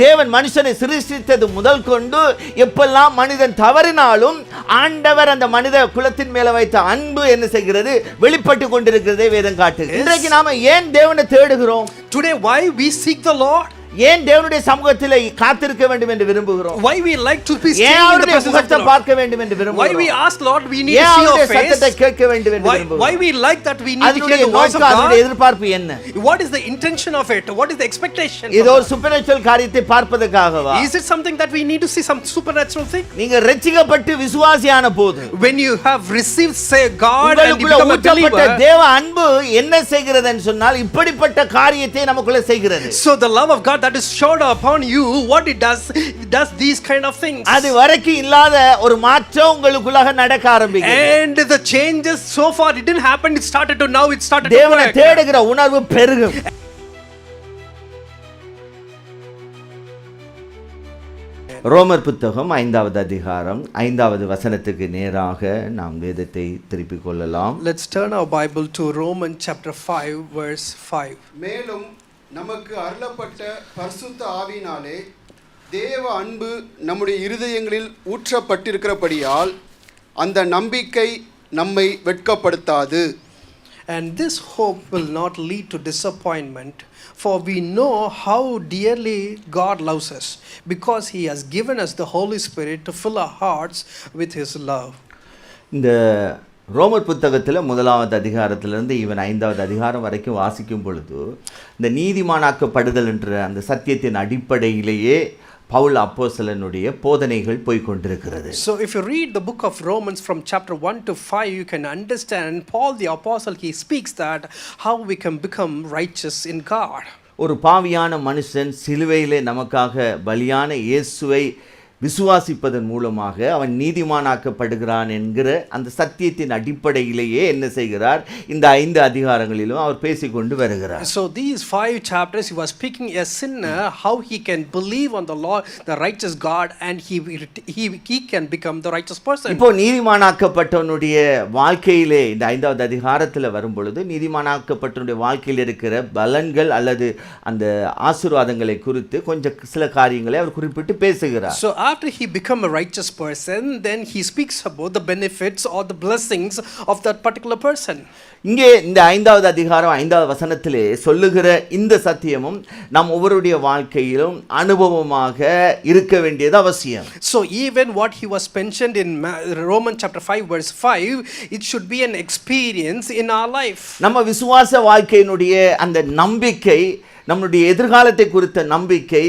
தேவன் மனுஷனை சிருஷ்டித்தது முதல் கொண்டு எப்பெல்லாம் மனிதன் தவறினாலும் ஆண்டவர் அந்த மனித குலத்தின் மேல வைத்த அன்பு என்ன செய்கிறது, வெளிப்பட்டு கொண்டிருக்கிறதை வேதம் காட்டுகிறது. இன்றைக்கு நாம ஏன் தேவனை தேடுகிறோம்? Today, why we seek the Lord? ஏன் தேவனுடைய சமூகத்திலே காத்திருக்க வேண்டும் என்று விரும்புகிறோம்? Why we like to be staying in the presence of the Lord? பார்க்க வேண்டும் என்று விரும்புகிறோம். Why we ask Lord, we need to see your face. சத்தத்தை கேட்க வேண்டும் என்று விரும்புகிறோம். Why we like that we need to hear the voice of God? அதனுடைய எதிர்பார்ப்பு என்ன? What is the intention of it? What is the expectation? இது ஒரு supernatural காரியத்தை பார்ப்பதற்காகவா? Is it something that we need to see some supernatural thing? நீங்க ரட்சிக்கப்பட்டு விசுவாசியான போது, when you have received say God and you become a believer, தேவ அன்பு என்ன செய்கிறது என்று சொன்னால் இப்படிப்பட்ட காரியத்தை நமக்குள்ள செய்கிறது. So the love of God that is showed upon you, what it does these kind of things. அது வரைக்கும் இல்லாத ஒரு மாற்றம் உங்களுக்குள்ள நடக்க ஆரம்பிக்குது. And the changes so far it didn't happen, it started to now it started to தேவனை தேடுகிற உணர்வு பெருகும். ரோமர் புத்தகம் 5வது அதிகாரம் 5வது வசனத்துக்கு நேராக நாம் வேதத்தை திருப்பிக் கொள்ளலாம். Let's turn our Bible to Romans chapter 5 verse 5. மேலும் நமக்கு அருளப்பட்ட பரிசுத்த ஆவியினாலே தேவ அன்பு நம்முடைய இருதயங்களில் ஊற்றப்பட்டிருக்கிறபடியால் அந்த நம்பிக்கை நம்மை வெட்கப்படுத்தாது. And this hope will not lead to disappointment, for we know how dearly God loves us, because he has given us the Holy Spirit to fill our hearts with his love. இந்த ரோமர் புத்தகத்தில் 1வது அதிகாரத்திலிருந்து இவன் 5வது அதிகாரம் வரைக்கும் வாசிக்கும் பொழுது இந்த நீதிமானாக்கப்படுதல் என்ற அந்த சத்தியத்தின் அடிப்படையிலேயே பவுல் அப்போஸ்தலனுடைய போதனைகள் போய் கொண்டிருக்கிறது. So if you read the book of Romans from chapter 1 to 5, you can understand Paul the apostle, he speaks that how we can become righteous in God. ஒரு பாவியான மனுஷன் சிலுவையிலே நமக்காக பலியான இயேசுவை விசுவாசிப்பதன் மூலமாக அவன் நீதிமானாக்கப்படுகிறான் என்கிற அந்த சத்தியத்தின் அடிப்படையிலேயே என்ன செய்கிறார், இந்த 5 அதிகாரங்களிலும் அவர் பேசிக்கொண்டு வருகிறார். So these 5 chapters he was speaking a sinner how he can believe on the Lord, the righteous God, and he can become the righteous person. இப்போ நீதிமானாக்கப்பட்டவனுடைய வாழ்க்கையிலே இந்த 5வது அதிகாரத்தில் வரும் பொழுது நீதிமானாக்கப்பட்டவனுடைய வாழ்க்கையில் இருக்கிற பலன்கள் அல்லது அந்த ஆசீர்வாதங்களை குறித்து கொஞ்சம் சில காரியங்களை அவர் குறிப்பிட்டு பேசுகிறார். So after he become a righteous person, then he speaks about the benefits or the blessings of that particular person. இங்கே இந்த 5வது அதிகாரம் 5வது வசனத்திலே சொல்லுகிற இந்த சத்தியமும் நம் ஒவ்வொருடைய வாழ்க்கையிலும் அனுபவமாக இருக்க வேண்டியது அவசியம். So even what he was mentioned in Romans chapter 5 verse 5, it should be an experience in our life. நம்ம விசுவாச வாழ்க்கையினுடைய அந்த நம்பிக்கை, நம்முடைய எதிர்காலத்தை குறித்த நம்பிக்கை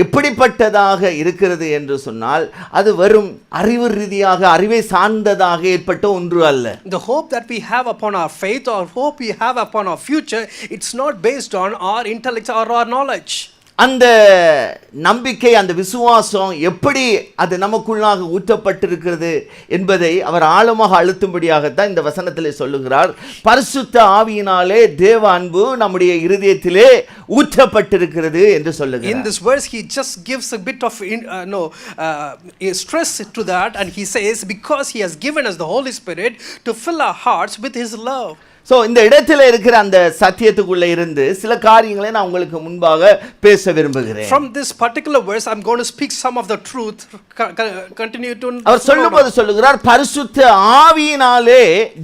எப்படிப்பட்டதாக இருக்கிறது என்று சொன்னால் அது வெறும் அறிவு ரீதியாக அறிவை சார்ந்ததாக ஏற்பட்ட ஒன்று அல்ல. The hope that we have upon our faith or hope we have upon our future, it's not based on our intellect or our knowledge. அந்த நம்பிக்கை, அந்த விசுவாசம் எப்படி அது நமக்குள்ளாக ஊற்றப்பட்டிருக்கிறது என்பதை அவர் ஆழமாக அழுத்தும்படியாகத்தான் இந்த வசனத்திலே சொல்லுகிறார். பரிசுத்த ஆவியினாலே தேவ அன்பு நம்முடைய இருதயத்திலே ஊற்றப்பட்டிருக்கிறது என்று சொல்லுகிறார். In this verse he just gives a bit of stress to that, and he says because he has given us the Holy Spirit to fill our hearts with his love. So இந்த இடத்துல இருக்கிற அந்த சத்தியத்துக்குள்ளே இருந்து சில காரியங்களை நான் உங்களுக்கு முன்பாக பேச விரும்புகிறேன். From this particular verse I'm going to speak some of the truth. Continue to அவர் சொல்லும்போது சொல்லுகிறார் பரிசுத்த ஆவியினாலே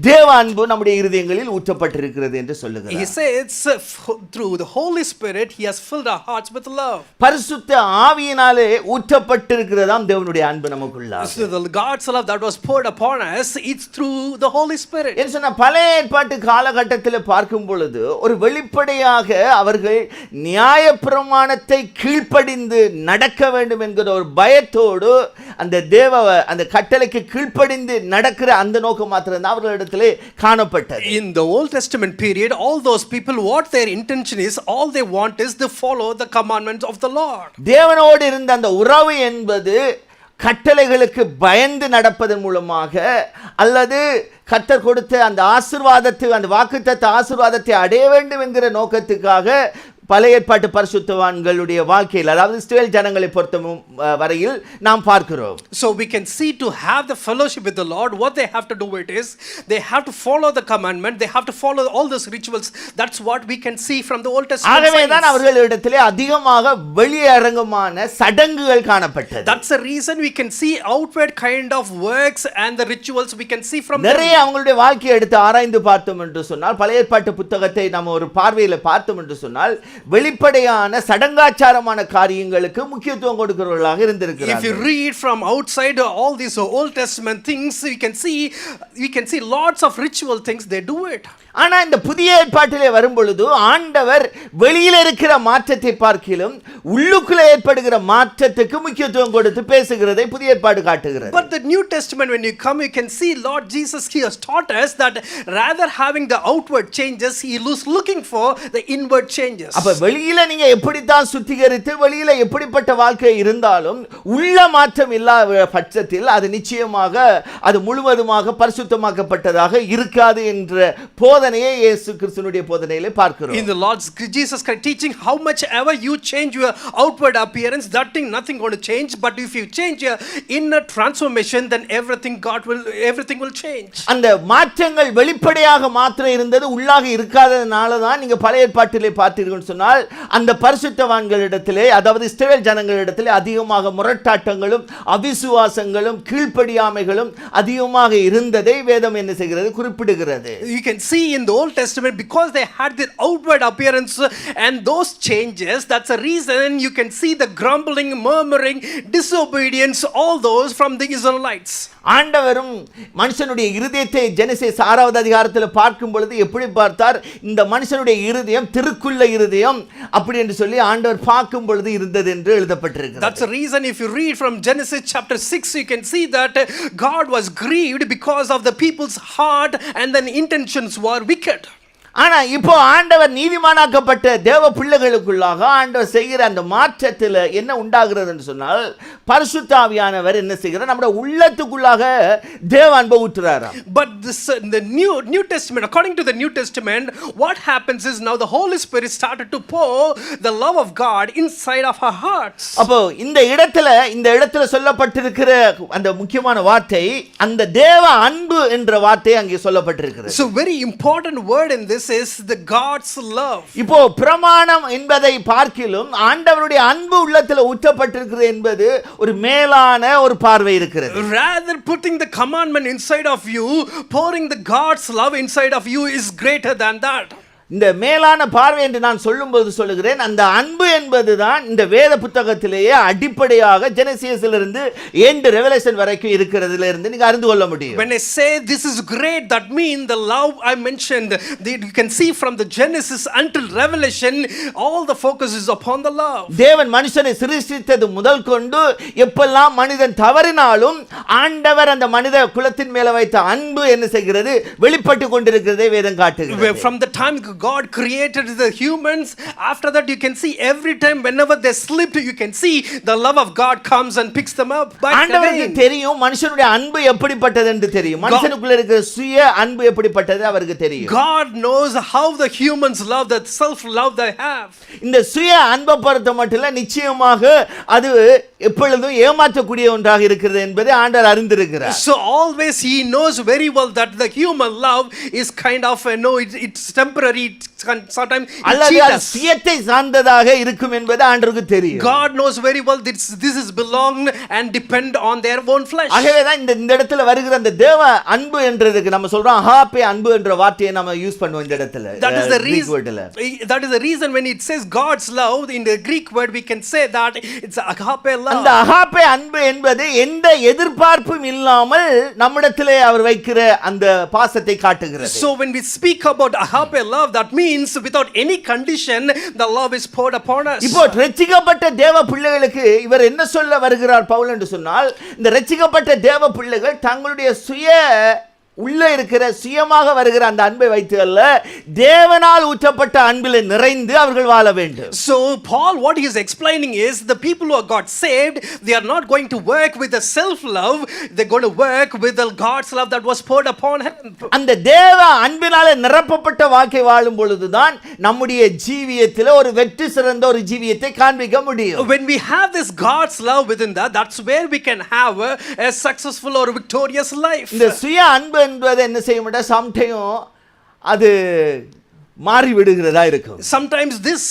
தேவ அன்பு நம்முடைய இருதயங்களில் ஊற்றப்பட்டிருக்கிறது என்று சொல்லுகிறார். He says through the Holy Spirit he has filled our hearts with love. பரிசுத்த ஆவியினாலே ஊற்றப்பட்டிருக்கிறதாம் தேவனுடைய அன்பு நமக்குள்ள. So the God's love that was poured upon us, it's through the Holy Spirit. என்ன சொன்னா பழைய ஏற்பாட்டு காலகட்டத்தில் பார்க்கும் பொழுது ஒரு வெளிப்படையாக அவர்கள் நியாயப்பிரமாணத்தை கீழ்ப்படிந்து நடக்க வேண்டும் என்கிற ஒரு பயத்தோடு அந்த கட்டளைக்கு கீழ்ப்படிந்து நடக்கிற அந்த நோக்கம் மாத்திரம் தான் அவர்களிடத்திலே காணப்பட்டது. In the Old Testament period, all those people, what their intention is, all they want is to follow the commandments of the Lord. தேவனோடு இருந்த அந்த உறவு என்பது கட்டளைகளுக்கு பயந்து நடப்பதன் மூலமாக அல்லது கர்த்தர் கொடுத்த அந்த ஆசீர்வாதத்தை, அந்த வாக்குத்தத்த ஆசீர்வாதத்தை அடைய வேண்டும் என்கிற நோக்கத்துக்காக பழைய ஏற்பாட்டு பரிசுத்தவான்களுடைய வாழ்க்கையில், அதாவது இஸ்ரவேல் ஜனங்களை பொறுத்த வரையில் நாம் பார்க்கிறோம். So we can see to have the fellowship with the Lord, what they have to do it is, they have to follow the commandment, they have to follow all those rituals. That's what we can see from the Old Testament. ஆகவே தான் அவர்களிடத்திலே அதிகமாக வெளியரங்கமான சடங்குகள் காணப்பட்டது. That's the reason we can see outward kind of works and the rituals we can see from them. நிறைய அவங்களுடைய வாழ்க்கையை எடுத்து ஆராய்ந்து பார்த்தோம் என்று சொன்னால், பழைய ஏற்பாட்டு புத்தகத்தை நம்ம ஒரு பார்வையில் பார்த்தோம் என்று சொன்னால், வெளிப்படையான சடங்காச்சாரமான காரியங்களுக்கு முக்கியத்துவம் கொடுக்கிறவர்களாக If you இருந்திருக்கிறார்கள். read from outside all these Old Testament things, we can see lots of ritual things, they do it. ஆனா இந்த புதிய ஏற்பாட்டிலே வரும் பொழுது ஆண்டவர் வெளியில இருக்கிற மாற்றத்தை பார்க்கிலும் உள்ளுக்குள்ள ஏற்படுகிற மாற்றத்துக்கு முக்கியத்துவம் கொடுத்து பேசுகிறதை புதிய ஏற்பாடு காட்டுகிறது. But the New Testament, when you come, you can see Lord Jesus, he has taught us that rather having the outward changes, he is looking for the inward changes. அப்ப வெளியில நீங்க எப்படித்தான் சுத்திகரித்து வெளியில எப்படிப்பட்ட வாழ்க்கை இருந்தாலும் உள்ள மாற்றம் இல்லாத பட்சத்தில் அது நிச்சயமாக அது முழுவதுமாக பரிசுத்தமாக்கப்பட்டதாக இருக்காது என்ற போதனையை இயேசு கிறிஸ்துவினுடைய போதனையிலே பார்க்கிறோம். In the Lord Jesus Christ teaching, how much ever you change your outward appearance, that thing nothing going to change, but if you change your inner transformation, then everything will change. அந்த மாற்றங்கள் வெளிப்படையாக மாத்திரம் இருந்தது, உள்ளாக இருக்காததுனால தான் நீங்க பழைய ஏற்பாட்டிலே பார்த்தீர்கள்னு சொன்னால் அந்த பரிசுத்தவான்களிடத்திலே, அதாவது இஸ்ரவேல் ஜனங்களிடத்திலே அதிகமாக முரட்டாட்டங்களும் அவிசுவாசங்களும் கீழ்ப்படியாமைகளும் அதிகமாக இருந்ததை வேதம் என்ன செய்கிறது, குறிப்பிடுகிறது. You can see in the Old Testament, because they had their outward appearance and those changes, that's a reason you can see the grumbling, murmuring, disobedience, all those from the Israelites. ஆண்டவரும் மனுஷனுடைய இருதயத்தை Genesis 6வது அதிகாரத்தில் பார்க்கும் பொழுது எப்படி பார்த்தார், இந்த மனுஷனுடைய இருதயம் திருக்குள்ள இருதயம் அப்படி என்று சொல்லி ஆண்டவர் பார்க்கும் பொழுது இருந்தது என்று எழுதப்பட்டிருக்கிறது. That's the reason if you read from Genesis chapter 6, you can see that God was grieved because of the people's heart and then intentions were wicked. ஆனா இப்போ ஆண்டவர் நீதிமானாக்கப்பட்ட தேவ பிள்ளைகளுக்குள்ளாக ஆண்டவர் செய்கிற அந்த மாற்றத்தில் என்ன உண்டாகிறது என்று சொன்னால், பரிசுத்த ஆவியானவர் என்ன செய்கிறார், நம்முடைய உள்ளத்துக்குள்ளாக தேவ அன்பை ஊற்றுறாராம். But this the New Testament, according to the New Testament, what happens is now the Holy Spirit started to pour the love of God inside of our hearts. அப்போ இந்த இடத்துல சொல்லப்பட்டிருக்கிற அந்த முக்கியமான வார்த்தை, அந்த தேவ அன்பு என்ற வார்த்தை அங்கே சொல்லப்பட்டிருக்கிறது. So very important word in this is the God's love. இப்போ பிரமாணம் என்பதை பார்க்கிலும் ஆண்டவருடைய அன்பு உள்ளத்தில் ஊற்றப்பட்டிருக்கிறது என்பது ஒரு மேலான ஒரு பார்வை இருக்கிறது. Rather putting the commandment inside of you, pouring the God's love inside of you is greater than that. இந்த மேலான பார்வை என்று நான் சொல்லும்போது சொல்லுகிறேன், அந்த அன்பு என்பதுதான் இந்த வேத புத்தகத்திலேயே அடிப்படையாக ஜெனசிஸிலிருந்து எண்ட் ரெவலேஷன் வரைக்கும் இருக்கிறதுல இருந்து நீங்க அறிந்து கொள்ள முடியும். When I say this is great, that means the love I mentioned, you can see from the Genesis until Revelation, all the focus is upon the love. தேவன் மனுஷனை சிருஷ்டித்தது முதல் கொண்டு எப்பெல்லாம் மனிதன் தவறினாலும் ஆண்டவர் அந்த மனித குலத்தின் மேல வைத்த அன்பு என்ன செய்கிறது, வெளிப்பட்டு கொண்டிருக்கிறதை வேதம் காட்டுகிறது. From the time God created the humans, after that you can see every time whenever they slipped, you can see the love of God comes and picks them up back ஆண்டவருக்கு again. தெரியும் மனுஷனுடைய அன்பு எப்படிப்பட்டது என்று தெரியும், மனுஷனுக்குள்ள இருக்கிற சுய அன்பு எப்படிப்பட்டது அவருக்கு தெரியும். God knows how the humans love, that self love they have. இந்த சுய அன்பை பொறுத்த மட்டும் இல்ல, நிச்சயமாக அது எப்பொழுதும் ஏமாற்றக்கூடிய ஒன்றாக இருக்கிறது என்பதை ஆண்டவர் அறிந்திருக்கிறார். So always he knows very well that the human love is kind of it's temporary, sometimes அல்லது அது சுயத்தை சார்ந்ததாக இருக்கும் என்பது ஆண்டவருக்கு தெரியும். God knows very well this is belong and depend on their own flesh. ஆகவே தான் இந்த இடத்துல வருகிற அந்த தேவ அன்பு என்றதுக்கு நம்ம சொல்றோம் அகாப்பே அன்பு என்ற வார்த்தையை நம்ம யூஸ் பண்ணுவோம் இந்த இடத்துல. That is the reason when it says God's love in the Greek word, we can say that it's agape love. அந்த அகாப்பே அன்பு என்பது எந்த எதிர்பார்ப்பும் இல்லாமல் நம்மிடத்திலே அவர் வைக்கிற அந்த பாசத்தை காட்டுகிறது. So when we speak about agape love, that means without any condition the love is poured upon us. இப்போ ரட்சிக்கப்பட்ட தேவ பிள்ளைகளுக்கு இவர் என்ன சொல்ல வருகிறார் பவுல் என்று சொன்னால், இந்த ரட்சிக்கப்பட்ட தேவ பிள்ளைகள் தங்களுடைய சுய உள்ள இருக்கிற சுயமாக வருகிற அந்த அன்பை வைத்து அல்ல, தேவனால் ஊற்றப்பட்ட அன்பில் நிறைந்து அவர்கள் வாழ வேண்டும். So Paul, what he is explaining is the people who are got saved, they are not going to work with the self love, they're going to work with the God's love that was poured upon him. அந்த தேவ அன்பினாலே நிரப்பப்பட்ட வாழ்க்கை வாழும் பொழுதுதான் நம்முடைய ஜீவியத்தில் ஒரு வெற்றி சிறந்த ஒரு ஜீவியத்தை காண்பிக்க முடியும். When we have this God's love within that, that's where we can have a successful or victorious life. இந்த சுய அன்பு என்பது என்ன செய்ய முடியாது, சம்டைம் அது மாறி விடுகிறதா இருக்கும். Sometimes this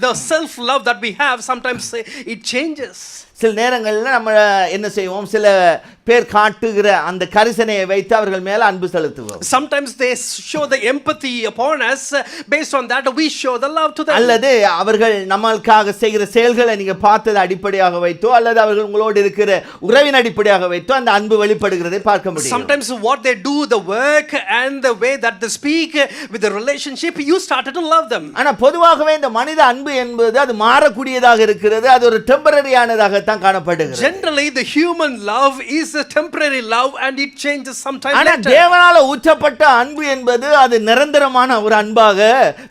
the self love that we have, sometimes it changes. சில நேரங்களில் நம்ம என்ன செய்வோம், சில பேர் காட்டுகிற அந்த கரிசனையை வைத்து அவர்கள் மேல அன்பு செலுத்துவோம். Sometimes they show the empathy upon us, based on that we show the love to them. அல்லது அவர்கள் நம்மளுக்காக செய்கிற செயல்களை நீங்க பார்த்ததை அடிப்படையாக வைத்தோ அல்லது அவர்கள் உங்களோடு இருக்கிற உறவின் அடிப்படையாக வைத்தோ அந்த அன்பு வெளிப்படுகிறதை பார்க்க முடியும். Sometimes what they do, the work and the way that they speak with the relationship, you started to love them. ஆனா பொதுவாகவே இந்த மனித அன்பு என்பது அது மாறக்கூடியதாக இருக்கிறது, அது ஒரு டெம்பரரியானதாக தான் காணப்படுகிறது. Generally the human love is a temporary love and it changes sometime ஆனா later. தேவனால ஊற்றப்பட்ட அன்பு என்பது அது நிரந்தரமான ஒரு அன்பாக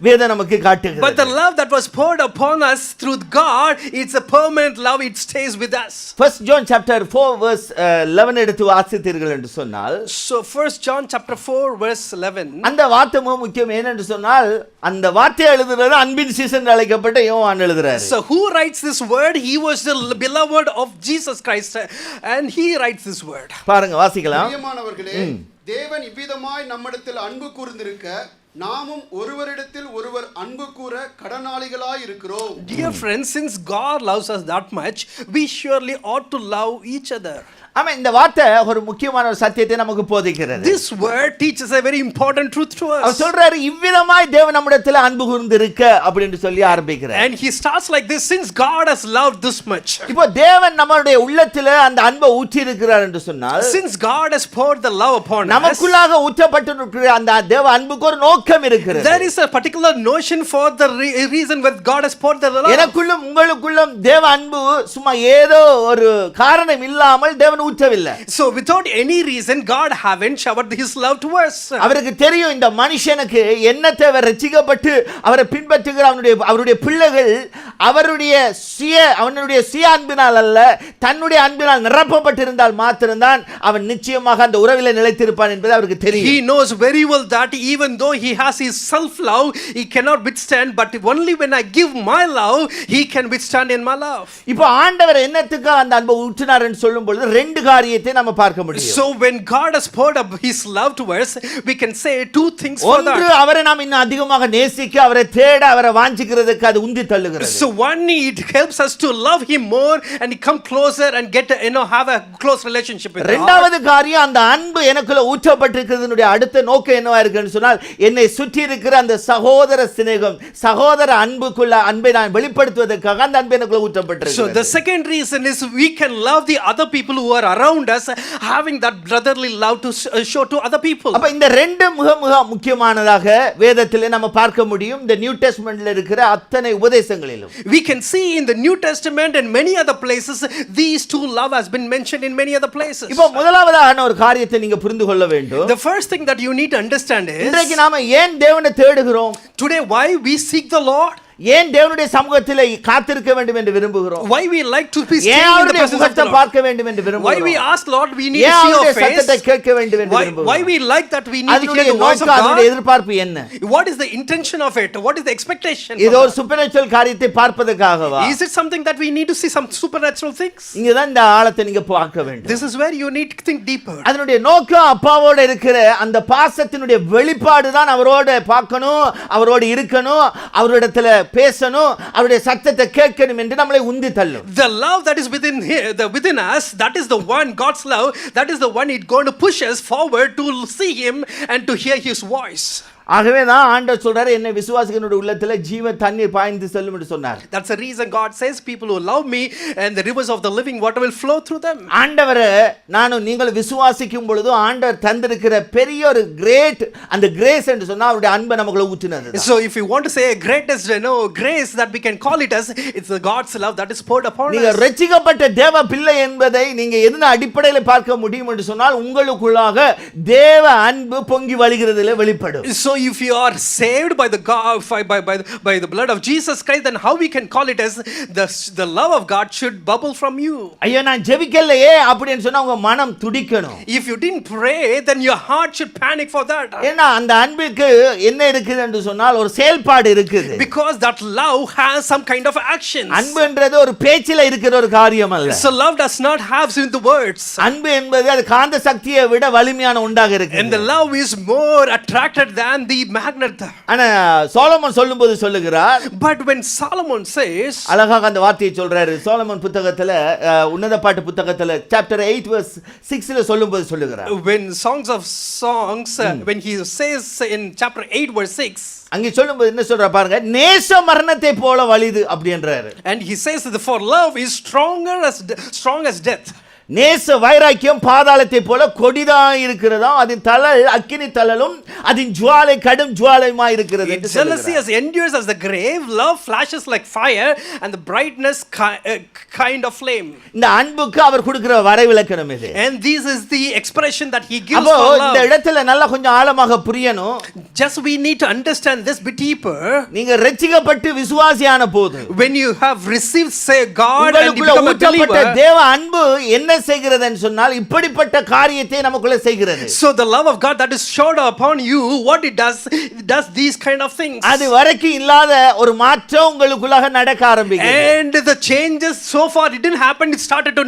வேதம் நமக்கு காட்டுகிறது. But the love that was poured upon us through God, it's a permanent love, it stays with us. 1 John chapter 4 verse 11 எடுத்து வாசித்தீர்கள் என்று சொன்னால், So 1 John chapter 4 verse 11. அந்த வார்த்தை மிக முக்கியம். ஏனென்று சொன்னால் அந்த வார்த்தையை எழுதுறது அன்பின் சீசன் அழைக்கப்பட்ட யோவான் எழுதுறாரு. So who writes this word? He was the beloved of Jesus Christ and he writes this word. பாருங்க, வாசிக்கலாம். பிரியமானவர்களே, தேவன் இவ்விதமாய் நம்மிடத்தில் அன்பு கூர்ந்திருக்க நாமும் ஒருவரிடத்தில் ஒருவர் அன்பு கூற கடனாளிகளாய் இருக்கிறோம். Dear friends, since God loves us that much, we surely ought to love each other. ஆமா, இந்த வார்த்தை ஒரு முக்கியமான ஒரு சத்தியத்தை நமக்கு போதிக்கிறது. This word teaches a very important truth to our us. சொல்றாரு, இவ்விதமாய் தேவன் நம்மிடத்தில் அன்பு கூர்ந்திருக்க அப்படின்னு சொல்லி ஆரம்பிக்கிறார். And he starts like this: since God has loved this much. இப்போ தேவன் நம்மளுடைய உள்ளத்திலே அந்த அன்பை ஊற்றி இருக்கிறார் என்று சொன்னால், Since God has poured the love upon us, நமக்குள்ளாக ஊற்றப்பட்டிருக்கிற அந்த தேவ அன்புக்கு ஒரு நோக்கம் இருக்கிறது. there is a particular notion for the reason when God has poured the love. எனக்குள்ளும் உங்களுக்குள்ளும் தேவ அன்பு சும்மா ஏதோ ஒரு காரணம் இல்லாமல் தேவன் ஊற்றவில்லை. So without any reason, God haven't showered his love to us. அவருக்கு தெரியும் இந்த மனுஷனுக்கு என்ன தேவை, ரட்சிக்கப்பட்டு அவரை பின்பற்றுகிற அவருடைய பிள்ளைகள் அவனுடைய சுய அன்பினால் அல்ல, தன்னுடைய அன்பினால் நிரப்பப்பட்டிருந்தால் மாத்திரம்தான் அவன் நிச்சயமாக அந்த உறவிலே நிலைத்திருப்பான் என்பது அவருக்கு தெரியும். He knows very well that even though he has his self love, he cannot withstand, but only when I give my love, he can withstand in my love. இப்போ ஆண்டவர் என்னத்துக்கு அந்த அன்பை ஊற்றினார் என்று சொல்லும் பொழுது ரெண்டு காரியத்தை நம்ம பார்க்க முடியும். So when God has poured up his love to us, we can say two things for ஒன்று, that. அவரை நாம் இன்னும் அதிகமாக நேசிக்க, அவரை தேட, அவரை வாஞ்சிக்கிறதுக்கு அது உந்தி தள்ளுகிறது. So one, it helps us to love him more and come closer and get have a close relationship with God. இரண்டாவது காரியம், அந்த அன்பு எனக்குள்ள ஊற்றப்பட்டிருக்கிறதுனுடைய அடுத்த நோக்கம் என்னவா இருக்குன்னு சொன்னால், என்னை சுற்றி இருக்கிற அந்த சகோதர சிநேகம், சகோதர அன்பை நான் வெளிப்படுத்துவதற்காக அந்த அன்பு எனக்குள்ள ஊற்றப்பட்டிருக்கிறது. So the second reason is we can love the other people who are around us, having that brotherly love to show to other people. அப்ப இந்த ரெண்டு மிக மிக முக்கியமானதாக வேதத்திலே நம்ம பார்க்க முடியும். இந்த நியூ டெஸ்டமென்ட்ல இருக்கிற அத்தனை உபதேசங்களிலும் We can see in the New Testament and many other places these two love has been mentioned in many other places. இப்போ முதலாவதாக ஒரு காரியத்தை நீங்க புரிந்து கொள்ள வேண்டும். The first thing that you need to understand is, இன்றைக்கு நாம ஏன் தேவனை தேடுகிறோம்? today why we seek the Lord, ஏன் தேவனுடைய சமூகத்திலே காத்திருக்க வேண்டும் என்று விரும்புகிறோம்? why we like to be staying ஏன் in the அவருடைய presence of the முகத்தை Lord, பார்க்க வேண்டும் என்று why விரும்புகிறோம்? we ask Lord we need ஏன் to see your அவருடைய சத்தத்தை face, கேட்க வேண்டும் என்று why விரும்புகிறோம்? we like that we need to hear அதனுடைய the voice of நோக்கம், அதனுடைய God, எதிர்பார்ப்பு என்ன? what is the intention of it, what is the expectation இது from ஒரு சூப்பர்நேச்சுரல் காரியத்தை பார்ப்பதற்காகவா? that? Is it something that we need to see some supernatural things? இங்க தான் இந்த ஆழத்தை நீங்க பார்க்க வேண்டும். This is where you need to think deeper. அதனுடைய நோக்கம் அப்பாவோட இருக்கிற அந்த பாசத்தினுடைய வெளிப்பாடு தான். அவரோட பார்க்கணும், அவரோட இருக்கணும், அவரிடத்துல பேசணும், அவருடைய சத்தத்தை கேட்கணும் என்று நம்மளை உந்தி தள்ளும். The love that is within us, that is the one, God's love, that is the one it going to push us forward to see him and to hear his voice. ஆகவே தான் ஆண்டவர் சொல்றாரு, என்னை விசுவாசிகளுடைய உள்ளத்துல ஜீவ தண்ணீர் பாய்ந்து செல்லும் என்று சொன்னார். That's the reason God says, people who love me and the rivers of the living water will flow through them. ஆண்டவரை நானும் நீங்கள் விசுவாசிக்கும் பொழுது ஆண்டவர் தந்திருக்கிற பெரிய ஒரு கிரேட் அந்த கிரேஸ் என்று சொன்னா அவருடைய அன்பை நமக்குள்ள ஊற்றினது. So if you want to say greatest grace that we can call it as, it's the God's love that is poured upon நீங்க us. ரட்சிக்கப்பட்ட தேவ பிள்ளை என்பதை நீங்க எதன அடிப்படையில் பார்க்க முடியும் என்று சொன்னால் உங்களுக்குள்ளாக தேவ அன்பு பொங்கி வழிகிறதிலே வெளிப்படும். So if you are saved by the God by the blood of Jesus Christ, then how we can call it as the love of God should bubble from you. ஐயோ நான் ஜெபிக்கலையே அப்படின்னு சொன்னா உங்க மனம் துடிக்கணும். If you didn't pray, then your heart should panic for that. ஏன்னா அந்த அன்புக்கு என்ன இருக்குது என்று சொன்னால் ஒரு செயல்பாடு இருக்குது. Because that love has some kind of actions. அன்புன்றது ஒரு பேச்சில இருக்கிற ஒரு காரியம் அல்ல. So love does not have in the words. அன்பு என்பது அது காந்த சக்தியை விட வலிமையான உண்டாக இருக்கு. And the love is more attracted than the magnet. ஆனா சாலமன் சொல்லும்போது சொல்லுகிறார், But when Solomon says, அழகாக அந்த வார்த்தையை சொல்றாரு. சாலமன் புத்தகத்துல உன்னத பாட்டு புத்தகத்துல சாப்டர் 8 verse 6ல சொல்லும்போது சொல்லுகிறார், when when he says in chapter 8 verse 6, அங்கே சொல்லும்போது என்ன சொல்ற பாருங்க, நேச மரணத்தை போல வலிது அப்படின்றாரு. and he says that for love is strong as death. நேச வைராக்கியம் பாதாளத்தை போல கொடிதாய் இருக்கிறதா, அதன் தழல் அக்கினி தழலும் அதன் ஜுவாலை கடும் ஜுவாலையுமாய் இருக்கிறது என்று Jealousy as endures as the grave, love flashes like fire, and the brightness kind of flame. இந்த அன்புக்கு அவர் கொடுக்கிற வரைவிலக்கணம் இது. And this is the expression that he gives அப்போ for இந்த love. இடத்துல நல்லா கொஞ்சம் ஆழமாக புரியணும். Just we need to understand this bit deeper. நீங்க ரட்சிக்கப்பட்டு விசுவாசியான போது, When you have received say God and you உங்களுக்குள்ள become a ஊற்றப்பட்ட believer, தேவ அன்பு என்ன செய்கிறது என்று சொன்னால் இப்படிப்பட்ட காரியத்தை நமக்குள்ள செய்கிறது. so the love of God that is showered upon you, what it does these kind of things. அது வரைக்கும் இல்லாத ஒரு மாற்றம் உங்களுக்குள்ளாக நடக்க ஆரம்பிக்குது. And the changes so far it didn't happen, it started to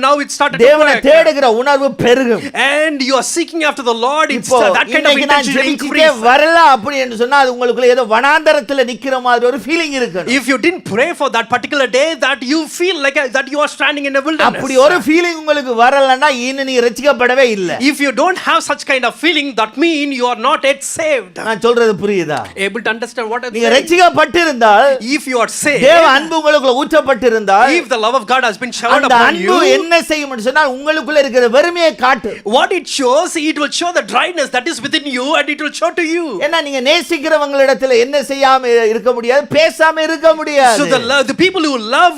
தேவனை work. தேடுகிற உணர்வு பெருகும். And you are seeking after the Lord, it's இப்போ that kind of இன்னைக்கு நான் intention ஜெபிச்சிட்டே increase. வரல அப்படி என்று சொன்னா அது உங்களுக்குள்ள ஏதோ வனாந்தரத்துல நிக்கிற மாதிரி ஒரு ஃபீலிங் இருக்கணும். If you didn't pray for that particular day, that you feel like that you are standing in a wilderness. அப்படி ஒரு ஃபீலிங் உங்களுக்கு வரலன்னா இன்னும் நீங்க ரட்சிக்கப்படவே இல்ல. If you don't have such kind of feeling, that mean you are not yet saved. நான் சொல்றது புரியுதா? Able to understand what I'm நீங்க saying? ரட்சிக்கப்பட்டிருந்தால், If you are saved, தேவ அன்பு உங்களுக்குள்ள ஊற்றப்பட்டிருந்தால், if the love of God has been showered அந்த upon அன்பு you, என்ன செய்யும் என்று சொன்னால் உங்களுக்குள்ள இருக்கிற வெறுமையை காட்டு. what it shows, it will show the dryness that is within you, and it will show to you. ஏன்னா நீங்க நேசிக்கிறவங்களிடத்துல என்ன செய்யாம இருக்க முடியாது, பேசாம இருக்க முடியாது. So the people who love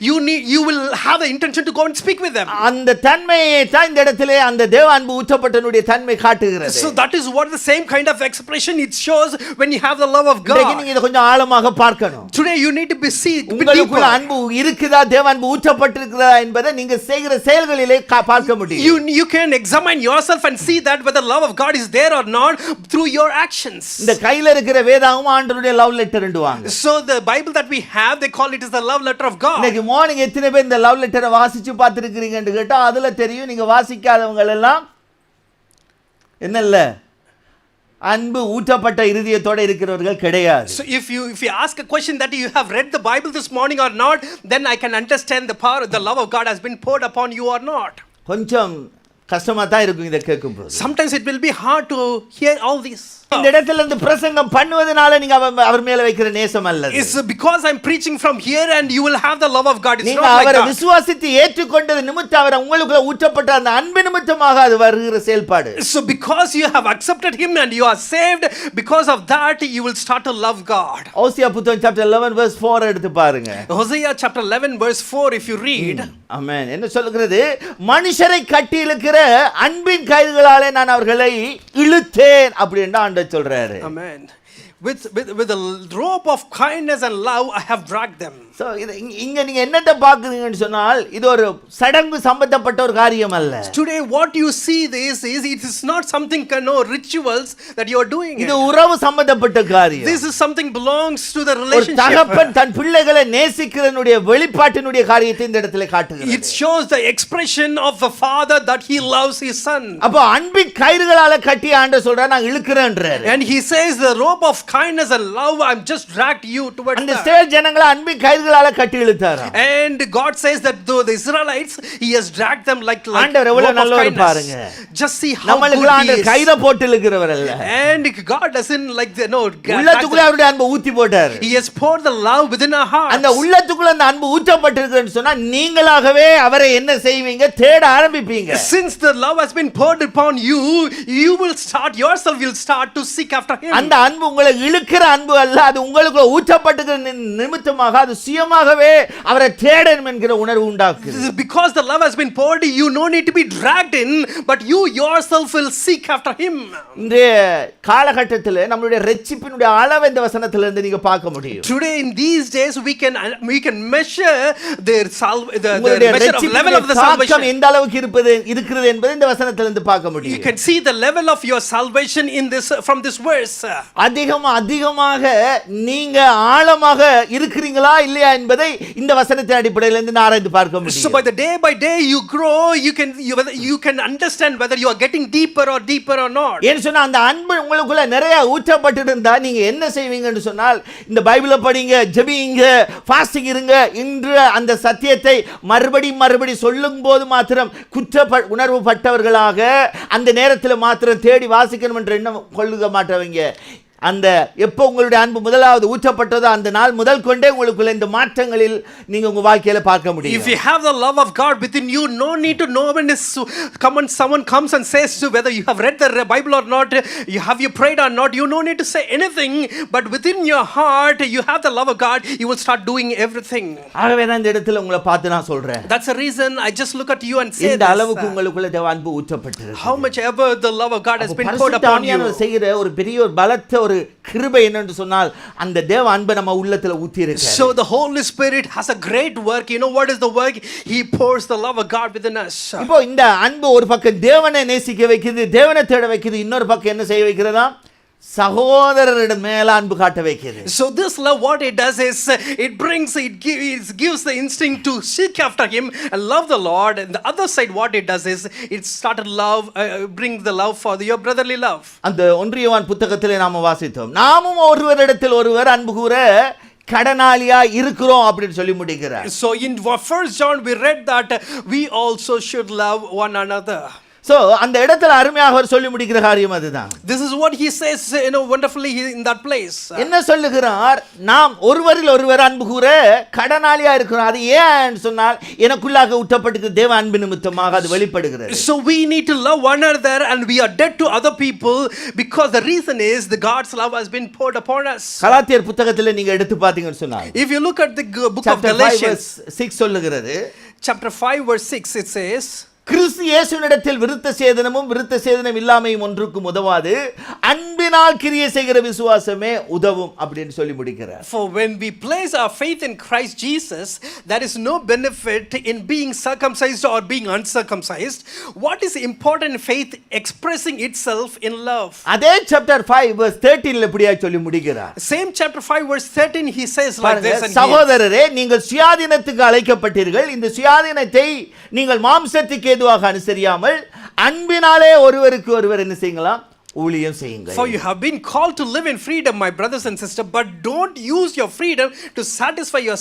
you will have the intention to go and speak with them. அந்த தன்மையை தான் இந்த இடத்திலே அந்த தேவ அன்பு ஊற்றப்பட்டனுடைய தன்மை காட்டுகிறது. So that is what the same kind of expression it shows when you have the love of God. நீங்க இத கொஞ்சம் ஆழமாக பார்க்கணும். Today you need to be see உங்களுக்குள்ள அன்பு இருக்குதா, தேவ அன்பு ஊற்றப்பட்டிருக்கிறதா என்பதை நீங்க செய்கிற செயல்களிலே பார்க்க முடியும். You can examine yourself and see that whether the love of God is there or not through your actions. இந்த கையில இருக்கிற வேதாகமும் ஆண்டவருடைய லவ் லெட்டர் என்றுவாங்க. So the Bible that we have, they call it as the love letter of God. இன்னைக்கு morning எத்தனை பேர் இந்த லவ் லெட்டரை வாசிச்சு பார்த்திருக்கிறீங்கன்னு கேட்டா அதுல தெரியும். நீங்க வாசிக்காதவங்க எல்லாம் என்னல்ல அன்பு ஊற்றப்பட்ட இருதயத்தோட இருக்கிறவர்கள் கிடையாது. So if you ask a question that you have read the Bible this morning or not, then I can understand the power, the love of God has been poured upon you or not. கொஞ்சம் கஷ்டமா தான் இருக்கும் இத கேட்கும்போது. Sometimes it will be hard to hear all this. இந்த இடத்துல இருந்து பிரசங்கம் பண்ணுவதனால நீங்க அவர் மேல வைக்கிற நேசம் அல்ல. It's because I'm preaching from here and you will have the love of God. It's நீங்க not like அவரை that. விசுவாசித்து ஏற்றுக்கொண்டது நிமித்தம் அவர் உங்களுக்குள்ள ஊற்றப்பட்ட அந்த அன்பு நிமித்தமாக அது வருகிற செயல்பாடு. So because you have accepted him and you are saved, because of that you will start to love God. ஓசியா புத்தகம் chapter 11 verse 4 எடுத்து பாருங்க. Hosea chapter 11 verse 4 if you read. ஆமென். என்ன சொல்கிறது? மனுஷரை கட்டி இழுக்கிற அன்பின் கயிறுகளாலே நான் அவர்களை இழுத்தேன் அப்படினு ஆண்டவர் சொல்றாரு. Amen. With a rope of kindness and love I have dragged them. So இங்க நீங்க என்னட்ட பாக்குறீங்கன்னு சொன்னால் இது ஒரு சடங்கு சம்பந்தப்பட்ட ஒரு காரியம் அல்ல. Today what you see this is it is not something rituals that you are doing. இது உறவு சம்பந்தப்பட்ட காரியம். This is something belongs to the ஒரு relationship. தகப்பன் தன் பிள்ளைகளை நேசிக்கிறனுடைய வெளிப்பாட்டினுடைய காரியத்தை இந்த இடத்துல காட்டுகிறது. It shows the expression of a father that he loves his son. அப்ப அன்பின் கயிறுகளால கட்டி ஆண்டவர் சொல்றார் நான் இழுக்கிறேன்ற. சொல்றாரு. And he says the rope of kindness and love I'm just dragged you towards அந்த that. இஸ்ரவேல் ஜனங்களை அன்பின் கயிறுகளால கட்டி இழுத்தாராம். And God says that though the Israelites he has dragged them like ஆண்டவர் rope எவ்வளவு of நல்லவர் kindness. பாருங்க. Just see how நம்மளுக்கு good he ஆண்டவர் is. கயிறை போட்டு இழுக்கிறவர் அல்ல. And God doesn't like the no உள்ளத்துக்குள்ள அவருடைய அன்பை ஊத்தி போட்டார். he has poured the love within our hearts. அந்த உள்ளத்துக்குள்ள அந்த அன்பு ஊற்றப்பட்டிருக்குன்னு சொன்னா நீங்களாகவே அவரை என்ன செய்வீங்க? தேட ஆரம்பிப்பீங்க. Since the love has been poured upon you, you will start yourself will start to seek after him. அந்த அன்பு உங்களை இழுக்கிற அன்பு அல்ல, அது உங்களுக்குள்ள ஊற்றப்பட்டிருக்கிற நிமித்தமாக அது சுயமாகவே அவரை தேடணும் என்கிற உணர்வு உண்டாக்குது. This is because the love has been poured, you no need to be dragged in, but you yourself will seek after him. இன்றைய காலகட்டத்தில் நம்மளுடைய ரட்சிப்பினுடைய அளவை இந்த வசனத்திலிருந்து நீங்க பார்க்க முடியும். Today in these days we can measure the உங்களுடைய measure of level of the தாக்கம் salvation. எந்த அளவுக்கு இருக்கிறது என்பதை இந்த வசனத்திலிருந்து பார்க்க முடியும். You can see the level of your salvation in this from this verse. அதிகமாக நீங்க ஆழமாக இருக்கிறீங்களா இல்லையா என்பதை இந்த வசனத்தின் அடிப்படையில் இருந்து ஆராய்ந்து பார்க்க முடியும். So by day you grow, you can understand whether you are getting deeper or not. ஏன் சொன்னா அந்த அன்பு உங்களுக்குள்ள நிறைய ஊற்றப்பட்டிருந்தா நீங்க என்ன செய்வீங்கன்னு சொன்னால் இந்த பைபிளை படிங்க, ஜெபிங்க, ஃபாஸ்டிங் இருங்க. இன்று அந்த சத்தியத்தை மறுபடி சொல்லும் போது மாத்திரம் உணர்வு பட்டவர்களாக அந்த நேரத்தில் மாத்திரம் தேடி வாசிக்கணும் என்ற எண்ணம் கொள்ளுக மாட்டவங்க. அந்த எப்போ உங்களுடைய அன்பு முதலாவது ஊற்றப்பட்டதோ அந்த நாள் முதல் கொண்டே உங்களுக்குள்ள இந்த மாற்றங்களில் நீங்க உங்க வாழ்க்கையில பார்க்க முடியும். If you have the love of God within you, no need to know when someone comes and says to whether you have read the Bible or not, you prayed or not, you no need to say anything, but within your heart you have the love of God, you will start doing everything. ஆகவே தான் இந்த இடத்துல உங்களை பார்த்து நான் சொல்றேன். That's the reason I just look at you and say இந்த அளவுக்கு உங்களுக்குள்ள தேவ அன்பு ஊற்றப்பட்டிருக்கு. How much ever the love of God has been poured upon you. செய்கிற ஒரு பெரிய ஒரு பலத்த ஒரு கிருபை என்னன்னு சொன்னால் அந்த தேவ அன்பை நம்ம உள்ளத்துல ஊத்தி இருக்கு. So the Holy Spirit has a great work. You know what is the work? He pours the love of God within us. இப்போ இந்த அன்பு ஒரு பக்கம் தேவனை நேசிக்க வைக்குது, தேவனை தேட வைக்குது. இன்னொரு பக்கம் என்ன செய்ய வைக்கிறதா? சகோதரரிடம் மேல அன்பு காட்ட வைக்கிறது. So this love what it does is it gives the instinct to seek after him and love the Lord, and the other side what it does is it started brings the love for your brotherly love. அந்த 1 யோவான் புத்தகத்திலே நாம வாசித்தோம், நாமும் ஒருவரிடத்தில் ஒருவர் அன்பு கூற கடனாளியா இருக்கிறோம் அப்படின்னு சொல்லி முடிக்கிறார். So in 1 John we read that we also should love one another. So அந்த இடத்துல அருமையாக அவர் சொல்லி முடிக்கிற காரியம் அதுதான். This is what he says, wonderfully in that place. என்ன சொல்லுகிறார்? நாம் ஒருவரில் ஒருவர் அன்பு கூற கடனாளியா இருக்கிறோம். அது ஏன் சொன்னால் எனக்குள்ளாக ஊற்றப்பட்டிருக்கிற தேவ அன்பு நிமித்தமாக அது வெளிப்படுகிறது. So we need to love one another and we are dead to other people because the reason is the God's love has been poured upon us. கலாத்தியர் புத்தகத்தில் நீங்க எடுத்து பார்த்தீங்கன்னு சொன்னால் if you look at the book of Galatians 6 சொல்லுகிறது, chapter 5 verse 6 it says, கிறிஸ்து இயேசுவினிடத்தில் விருத்த சேதனம் இல்லாமையும் ஒன்றுக்கும் உதவாது, அன்பினால் கிரியை செய்கிற விசுவாசமே உதவும் அப்படின்னு சொல்லி முடிக்கிறார். For when we place our faith in Christ Jesus, there is no benefit in being circumcised or being uncircumcised. What is important in faith? Expressing itself in love. அதே chapter 5 verse 13 ல இப்படியா சொல்லி முடிக்கிறார். Same chapter 5 verse 13 he says like this, and சகோதரரே, நீங்கள் சுயாதீனத்துக்கு அழைக்கப்பட்டீர்கள். இந்த சுயாதீனத்தை நீங்கள் மாம்சத்துக்கு ஏதுவாக அனுசரியாமல் அன்பினாலே ஒருவருக்கு ஒருவர் என்ன செய்யுங்களா? ஊழியம் செய்யுங்கள். For you have been called to live in freedom, my brothers and sisters, but don't use your freedom to satisfy your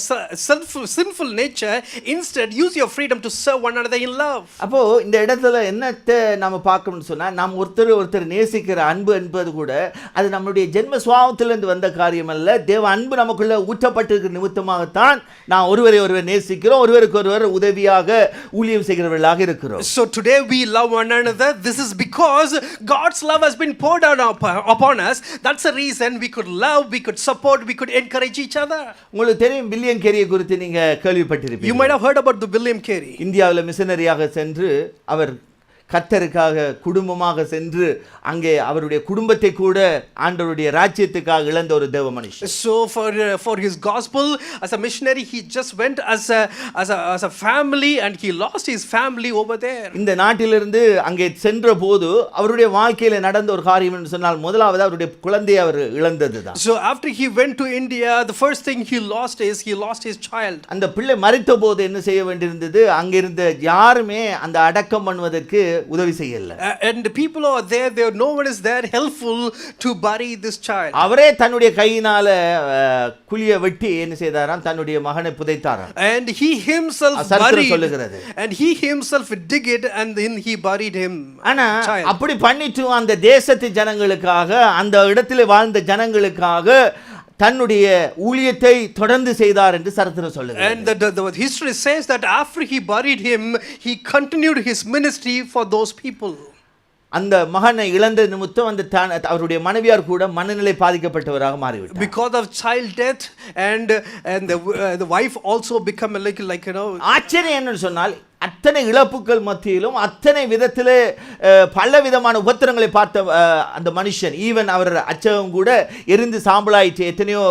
sinful nature. Instead, use your freedom to serve one another in love. அப்போ இந்த இடத்துல என்னத்தை நாம பார்க்கணும்னு சொன்னா, நாம் ஒருத்தர் நேசிக்கிற அன்பு என்பது கூட அது நம்முடைய ஜென்ம சுபாவத்திலிருந்து வந்த காரியம் அல்ல. தேவ அன்பு நமக்குள்ள ஊற்றப்பட்டிருக்கிற நிமித்தமாகத்தான் நான் ஒருவரை ஒருவர் நேசிக்கிறோம், ஒருவருக்கு ஒருவர் உதவியாக ஊழியம் செய்கிறவர்களாக இருக்கிறோம். So today we love one another. This is because God's love has been poured out upon us. That's the reason we could love, we could support, we could encourage each other. உங்களுக்கு தெரியும் William கேரியை குறித்து நீங்க கேள்விப்பட்டிருப்பீங்க. You might have heard about the William Carey. இந்தியாவில் மிஷனரியாக சென்று அவர் கர்த்தருக்காக குடும்பமாக சென்று அங்கே அவருடைய குடும்பத்தை கூட ஆண்டவருடைய ராஜ்யத்துக்காக இழந்த ஒரு தேவ மனுஷன். So for his gospel as a missionary he just went as a family and he lost his family over there. இந்த நாட்டிலிருந்து அங்கே சென்ற போது அவருடைய வாழ்க்கையில நடந்த ஒரு காரியம் என்று சொன்னால் முதலாவது அவருடைய குழந்தையை அவர் இழந்ததுதான். So after he went to India, the first thing he lost his child. அந்த பிள்ளை மரித்த போது என்ன செய்ய வேண்டியிருந்தது? அங்கிருந்த யாருமே அந்த அடக்கம் பண்ணுவதற்கு உதவி செய்யல. And the people are there, no one is there helpful to bury this child. அவரே தன்னுடைய கையினால குழியை வெட்டி என்ன செய்தாராம், தன்னுடைய மகனை புதைத்தாராம். And he himself சரித்திரம் buried, சொல்லுகிறது. and he himself dig it and then he buried him. ஆனா child. அப்படி பண்ணிட்டு அந்த தேசத்து ஜனங்களுக்காக, அந்த இடத்துல வாழ்ந்த ஜனங்களுக்காக தன்னுடைய ஊழியத்தை தொடர்ந்து செய்தார் என்று சரித்திரம் சொல்லுகிறது. And the history says that after he buried him, he continued his ministry for those people. அந்த மகனை இழந்த நிமித்தம் அந்த அவருடைய மனைவியார் கூட மனநிலை பாதிக்கப்பட்டவராக மாறிவிட்டார். Because of child death, and the wife also become like ஆச்சரியம் என்னன்னு சொன்னால், அத்தனை இழப்புகள் மத்தியிலும் அத்தனை விதத்திலே பல விதமான உபத்திரங்களை பார்த்த அந்த மனுஷன், ஈவன் அவர் அச்சகம் கூட எரிந்து சாம்பலாயிற்று. எத்தனையோ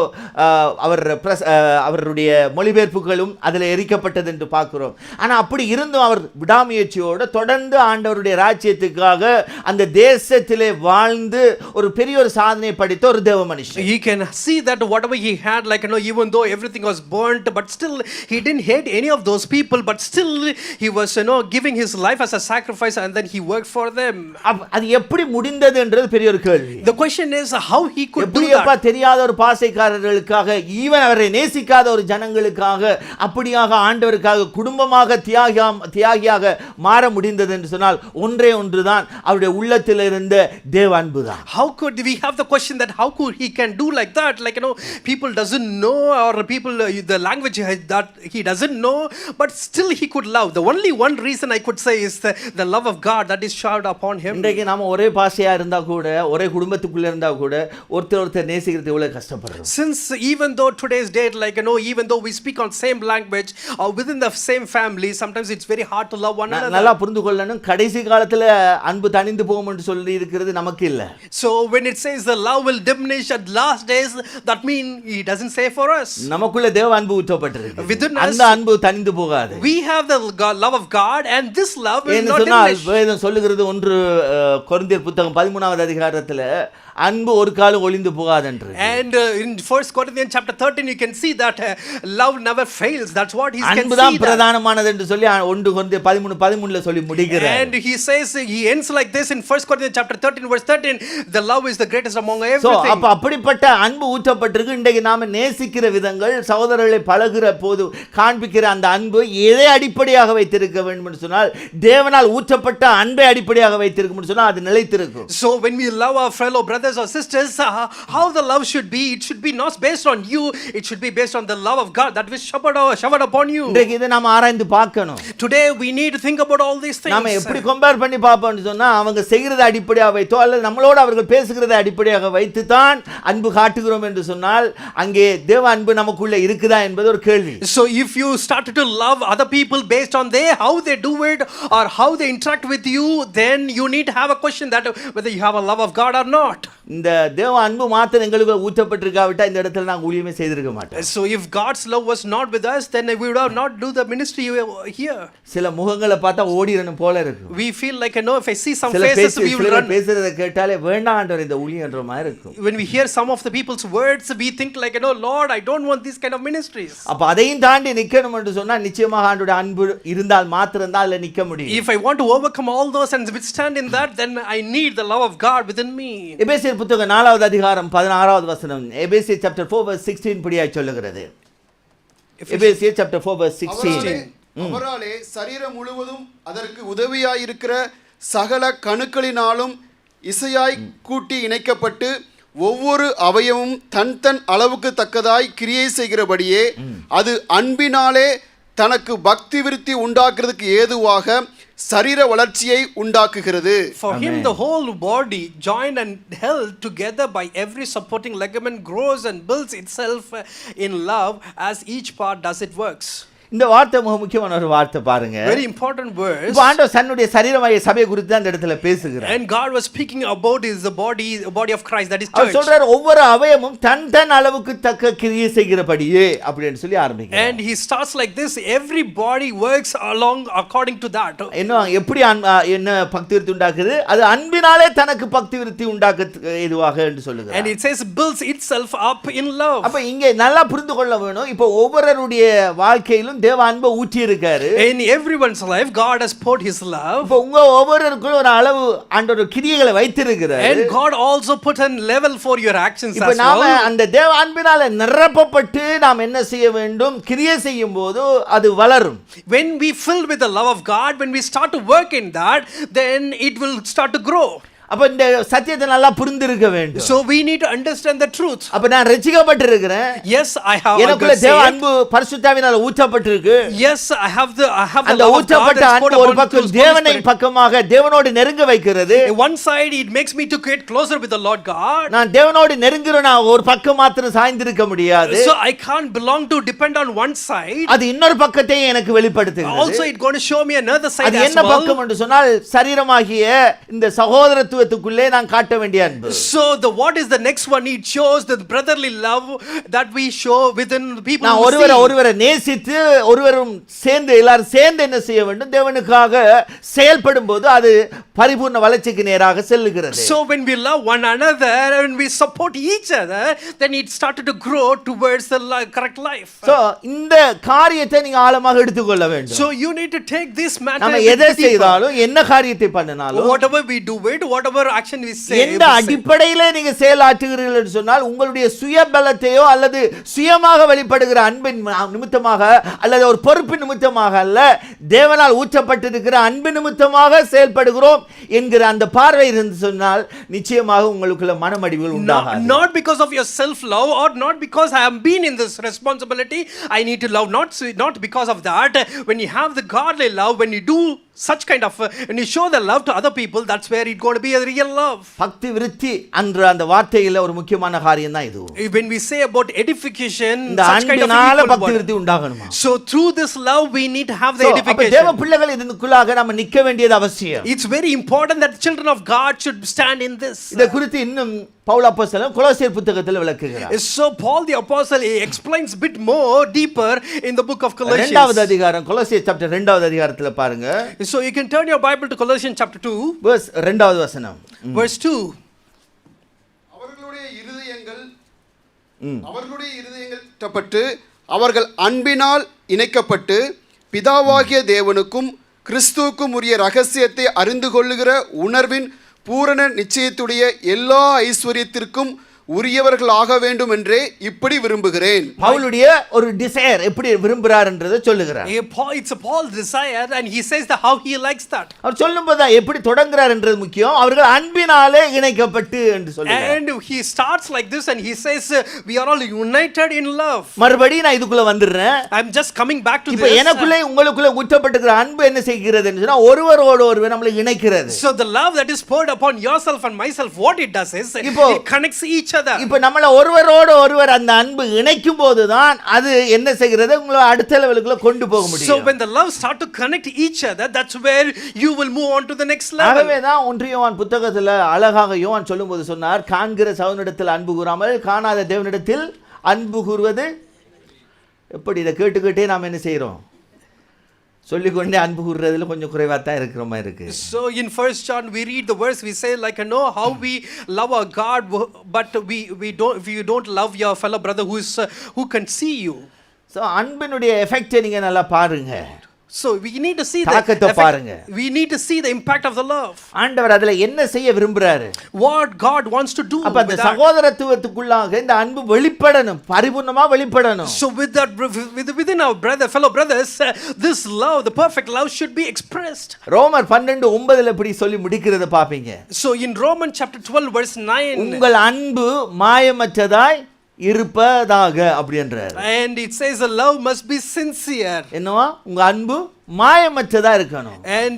அவருடைய மொழிபெயர்ப்புகளும் அதில் எரிக்கப்பட்டது என்று பார்க்கிறோம். ஆனால் அப்படி இருந்தும் அவர் விடாமுயற்சியோடு தொடர்ந்து ஆண்டவருடைய ராஜ்யத்துக்காக அந்த தேசத்திலே வாழ்ந்து ஒரு பெரிய ஒரு சாதனையை படித்த ஒரு தேவ மனுஷன். He can see that whatever he had, even though everything was burnt, but still he didn't hate any of those people, but still he was giving his life as a sacrifice, and then he worked for them. அது எப்படி முடிந்தது என்றது பெரிய ஒரு கேள்வி. The question is how he could do that. தெரியாத ஒரு பாசைக்காரர்களுக்காக, even அவரை நேசிக்காத ஒரு ஜனங்களுக்காக, அப்படியாக ஆண்டவருக்காக குடும்பமாக தியாகியாக மாற முடிந்தது என்று சொன்னால் ஒன்றே ஒன்றுதான், அவருடைய உள்ளத்தில் இருந்த தேவ அன்புதான். How could we have the question that how could he can do like that? People doesn't know, or people the language that he doesn't know, but still he could love. The only one reason I could say is the love of God that is showered upon him. இன்றைக்கு நாம ஒரே பாஷையா இருந்தா கூட, ஒரே குடும்பத்துக்குள்ள இருந்தா கூட ஒருத்தர் நேசிக்கிறது எவ்வளவு கஷ்டப்படுறோம். Since even though today's date, even though we speak on same language or within the same family, sometimes it's very hard to love one another. நல்லா புரிந்து கொள்ளணும், கடைசி காலத்துல அன்பு தணிந்து போகும் என்று சொல்லி இருக்கிறது நமக்கு இல்ல. So when it says the love will diminish at last days, that mean he doesn't say for us. நமக்குள்ள தேவ அன்பு ஊற்றப்பட்டிருக்கு. Within us, அந்த அன்பு தணிந்து போகாது. we have the love of God, and this love will not diminish. வேதம் சொல்லுகிறது 1 கொரிந்தியர் புத்தகம் 13வது அதிகாரத்துல அன்பு ஒரு காலம் ஒளிந்து போகாதென்று. And in 1 Corinthians chapter 13 you can see that love never fails. That's what he can see. அன்புதான் பிரதானமானது என்று சொல்லி 1 கொரிந்தியர் 13:13ல சொல்லி முடிக்கிறார். And he says, he ends like this in 1 Corinthians chapter 13 verse 13, the love is the greatest among everything. So அப்படிப்பட்ட அன்பு ஊற்றப்பட்டிருக்கு. இன்றைக்கு நாம நேசிக்கிற விதங்கள், சகோதரர்களை பழகுற போது காண்பிக்கிற அந்த அன்பு எதை அடிப்படையாக வைத்திருக்க வேண்டும் என்று சொன்னால், தேவனால் ஊற்றப்பட்ட அன்பை அடிப்படையாக வைத்திருக்கும் என்று சொன்னால் அது நிலைத்திருக்கும். So when we love our fellow brothers or sisters, how the love should be, it should be not based on you, it should be based on the love of God that was showered upon you. இன்றைக்கு இதை நாம ஆராய்ந்து பார்க்கணும். Today we need to think about all these things. நாம எப்படி compare பண்ணி பார்ப்போம்னு சொன்னா, அவங்க செய்கிறதை அடிப்படையாக வைத்தோ அல்லது நம்மளோட அவர்கள் பேசுகிறதை அடிப்படையாக வைத்து தான் அன்பு காட்டுகிறோம் என்று சொன்னால், அங்கே தேவ அன்பு நமக்குள்ள இருக்குதா என்பது ஒரு கேள்வி. So if you started to love other people based on how they do it or how they interact with you, then you need to have a question that whether you have a love of God or not. இந்த தேவ அன்பு மாத்திரம் எங்களுக்கு ஊற்றப்பட்டிருக்காவிட்டா இந்த இடத்துல நாங்கள் ஊழியமே செய்திருக்க மாட்டோம். So if God's love was not with us, then we would have not do the ministry here. சில முகங்களை பார்த்தா ஓடிரணும் போல இருக்கு. We feel like if I see some faces we will run. பேசுறத கேட்டாலே வேண்டாம் ஆண்டவரே இந்த ஊழியன்ற மாதிரி இருக்கும். When we hear some of the people's words, we think like Lord, I don't want these kind of ministries. அப்ப அதையும் தாண்டி நிக்கணும் என்று சொன்னா நிச்சயமாக ஆண்டவருடைய அன்பு இருந்தால் மாத்திரம் தான் அதுல நிக்க முடியும். If I want to overcome all those and withstand in that, then I need the love of God within me. எபேசியர் புத்தகம் 4வது அதிகாரம் 16வது வசனம், எபேசியர் chapter 4 verse 16 படியாய் சொல்லுகிறது. எபேசியர் chapter 4 verse 16. அவராலே சரீரம் முழுவதும் அதற்கு உதவியாயிருக்கிற சகல கணுக்களினாலும் இசையாய் கூட்டி இணைக்கப்பட்டு ஒவ்வொரு அவயமும் தன் அளவுக்கு தக்கதாய் கிரியை செய்கிறபடியே அது அன்பினாலே தனக்கு பக்தி விருத்தி உண்டாக்குறதுக்கு ஏதுவாக சரீர வளர்ச்சியை உண்டாக்குகிறது. For him the whole body joined and held together by every supporting ligament grows and builds itself in love as each part does its works. இந்த வார்த்தை மிக முக்கியமான ஒரு வார்த்தை பாருங்க. Very important verse. இப்போ ஆண்டவர் தன்னுடைய சரீரமாகிய சபையை குறித்து அந்த இடத்துல பேசுகிறார். And God was speaking about the body of Christ, that is church. அவர் சொல்றார் ஒவ்வொரு அவயமும் தன் அளவுக்கு தக்க கிரியை செய்கிறபடியே அப்படினு சொல்லி ஆரம்பிக்கிறார். And he starts like this, every body works along according to that. எப்படி என்ன பக்தி விருத்தி உண்டாக்குது, அது அன்பினாலே தனக்கு பக்தி விருத்தி உண்டாக்க ஏதுவாக என்று சொல்லுகிறார். And it says builds itself up in love. அப்ப இங்கே நல்லா புரிந்து கொள்ள வேணும், இப்போ ஒவ்வொருவருடைய வாழ்க்கையிலும் தேவ அன்பை ஊற்றி இருக்காரு. In everyone's life, God has poured His love. இப்போ உங்க ஒவ்வொருவருக்கும் ஒரு அளவு ஆண்டவர் கிரியைகளை வைத்திருக்கிறார். And God also put a level for your actions இப்போ as நாம well. அந்த தேவ அன்பினால நிரப்பப்பட்டு நாம் என்ன செய்ய வேண்டும்? கிரியை செய்யும் போது அது வளரும். When we filled with the love of God, when we start to work in that, then it will start to grow. அப்ப இந்த சத்தியத்தை நல்லா புரிந்திருக்க வேண்டும். So we need to understand the truth. அப்ப நான் ரட்சிக்கப்பட்டிருக்கிறேன். Yes, I have எனக்குள்ள தேவ அன்பு பரிசுத்தாவினால ஊற்றப்பட்டிருக்கு. Yes, I have the அந்த love of God ஊற்றப்பட்ட that's அன்பு poured ஒரு upon பக்கம் through தேவனை Spirit. பக்கமாக தேவனோடு நெருங்க வைக்கிறது. One side it makes me to get closer with the Lord God. நான் தேவனோடு நெருங்குறேனா ஒரு பக்கம் மாத்திரம் சாய்ந்திருக்க முடியாது. So I can't belong to depend on one side. அது இன்னொரு பக்கத்தை எனக்கு வெளிப்படுத்துகிறது. Also it going to show me another side அது as என்ன well. பக்கம் என்று சொன்னால் சரீரமாகிய இந்த சகோதரத்துவத்துக்குள்ளே நான் காட்ட வேண்டிய அன்பு. So what is the next one? It shows the brotherly love that we show within the people நான் who ஒருவரை நேசித்து ஒருவரும் சேர்ந்து எல்லாரும் சேர்ந்து என்ன செய்ய வேண்டும்? தேவனுக்காக செயல்படும் போது அது பரிபூர்ண வளர்ச்சிக்கு நேராக செல்லுகிறது. So when we love one another and we support each other, then it started to grow towards the correct life. So இந்த காரியத்தை நீங்க ஆழமாக எடுத்துக்கொள்ள வேண்டும். So you need to take this matter. நம்ம எதை செய்தாலும் என்ன காரியத்தை பண்ணினாலும் whatever we do it, whatever action we say, எந்த அடிப்படையிலே நீங்க செயலாற்றுகிறீர்கள் என்று சொன்னால் உங்களுடைய சுய பலத்தையோ அல்லது சுயமாக வெளிப்படுகிற அன்பின் நிமித்தமாக அல்லது ஒரு பொறுப்பு நிமித்தமாக அல்ல, தேவனால் ஊற்றப்பட்டிருக்கிற அன்பு நிமித்தமாக செயல்படுகிறோம் என்கிற அந்த பார்வை இருந்து சொன்னால் நிச்சயமாக உங்களுக்குள்ள மனமடிவுகள் உண்டாகாது. Not because of your self love or not because I have been in this responsibility I need to love, not because of that. When you have the godly love, when you do such kind of when you show the love to other people, that's where it's going to be a real love. பக்தி விருத்தி என்ற அந்த வார்த்தையில ஒரு முக்கியமான காரியம் தான் இது. When we say about edification, இந்த such kind of அன்பினால பக்தி விருத்தி உண்டாகணுமா? So through this love we need to have the அப்ப edification. தேவ பிள்ளைகள் இதுக்குள்ளாக நாம நிக்க வேண்டியது அவசியம். It's very important that the children of God should stand in this. இத குறித்து இன்னும் பவுல் அப்போஸ்தலன் கொலோசியர் புத்தகத்தில் விளக்குகிறார். So Paul the apostle he explains a bit more deeper in the book of Colossians. இரண்டாவது அதிகாரம் கொலோசியர் சாப்டர் 2வது அதிகாரத்துல பாருங்க. So you can turn your Bible to Colossians chapter 2 verse 2வது வசனம். verse 2. அவர்களுடைய இருதயங்கள் தட்டப்பட்டு அவர்கள் அன்பினால் இணைக்கப்பட்டு பிதாவாகிய தேவனுக்கும் கிறிஸ்துவுக்கும் உரிய ரகசியத்தை அறிந்து கொள்ளுகிற உணர்வின் பூரண நிச்சயத்துடைய எல்லா ஐஸ்வரியத்திற்கும் உரியவர்கள் ஆக வேண்டும் என்றே இப்படி விரும்புகிறேன். பவுலுடைய ஒரு டிசைர் எப்படி விரும்புறார் என்றதை சொல்லுகிறார். It's a Paul's desire and he says that how he likes that. அவர் சொல்லும்போது எப்படி தொடங்குறார் என்றது முக்கியம். அவர்கள் அன்பினாலே இணைக்கப்பட்டு என்று சொல்லுகிறார். And he starts like this and he says we are all united in love. மறுபடியும் நான் இதுக்குள்ள வந்துறேன். I'm just coming back to இப்போ this. எனக்குள்ளே உங்களுக்குள்ள ஊற்றப்பட்டிருக்கிற அன்பு என்ன செய்கிறது என்று சொன்னா ஒருவரோடு ஒருவர் நம்மளை இணைக்கிறது. So the love that is poured upon yourself and myself, what it does is it connects each other. இப்போ நம்மள ஒருவரோடு ஒருவர் அந்த அன்பு இணைக்கும் போதுதான் அது என்ன செய்கிறது? உங்களை அடுத்த லெவலுக்குள்ள கொண்டு போக முடியும். So when the love start to connect each other, that's where you will move on to the next level. ஆகவே தான் 1 யோவான் புத்தகத்துல அழகாக யோவான் சொல்லும்போது சொன்னார், காண்கிற சகோதரனிடத்தில் அன்பு கூறாமல் காணாத தேவனிடத்தில் அன்பு கூறுவது எப்படி? இதை கேட்டுக்கிட்டே நாம் என்ன செய்கிறோம்? சொல்லிக்கொண்டே அன்பு கூறுறதுல கொஞ்சம் குறைவா தான் இருக்கிற மாதிரி இருக்கு. So in 1 John we read the verse, we say like I know how we love our God, but we don't, if you don't love your fellow brother who can see you. So அன்பினுடைய effect நீங்க நல்லா பாருங்க. So we need to see தாக்கத்தை பாருங்க. We need to see the impact of the love. ஆண்டவர் அதுல என்ன செய்ய விரும்புறாரு? What God wants to do. அப்ப அந்த சகோதரத்துவத்துக்குள்ளாக இந்த அன்பு வெளிப்படணும், பரிபூர்ணமா வெளிப்படணும். So with that within our fellow brothers, this love, the perfect love should be expressed. ரோமர் 12:9 இப்படி சொல்லி முடிக்கிறத பாப்பீங்க. So in Romans chapter 12 verse 9, உங்கள் அன்பு மாயமற்றதாய் இருப்பதாக அப்படின்றார். and it says the love must be sincere. என்னவா? உங்க அன்பு மாயமற்றதா இருக்கணும். And